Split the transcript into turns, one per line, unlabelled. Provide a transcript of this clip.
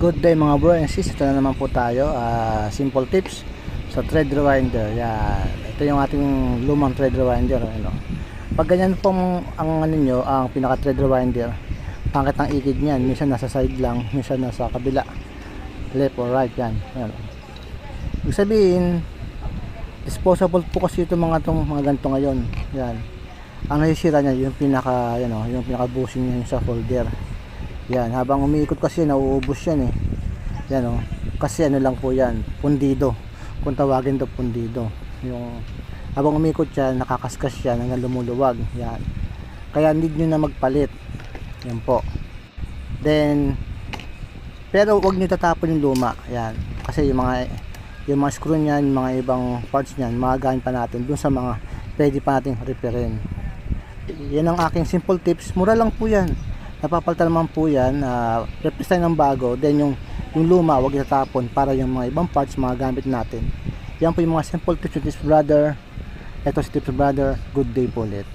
Good day mga bro and sis, ito na naman po tayo. Simple tips sa thread rewinder. Yan. Ito yung ating lumang thread rewinder. Ano. Pag ganyan po ang ano nyo, ang pinaka thread rewinder, pangkat ang ikid niyan, minsan nasa side lang, minsan nasa kabila, left or right. Yan. Yan. Ibig sabihin, disposable po kasi ito mga ganito ngayon. Yan. Ang nasisira niya yung pinaka, yung pinaka bushing niya sa folder. Yan, habang umiikot kasi nauubos yan eh. Yan oh. Kasi ano lang po yan, pundido. Kung tawagin to pundido. Yung habang umiikot yan, nakakaskas yan hanggang lumuluwag. Yan. Kaya need nyo na magpalit. Yan po. Then pero wag niyo tatapon yung luma. Yan. Kasi yung mga screw niyan, yung mga ibang parts niyan, magagamit pa natin dun sa mga pwede pa nating repairin. Yan ang aking simple tips. Mura lang po yan. Napapalitan naman po yan, replace tayo ng bago, then yung luma wag itatapon para yung mga ibang parts mga gamit natin. Yan po yung mga simple tips with this brother. Ito si Tips Brother, good day po ulit.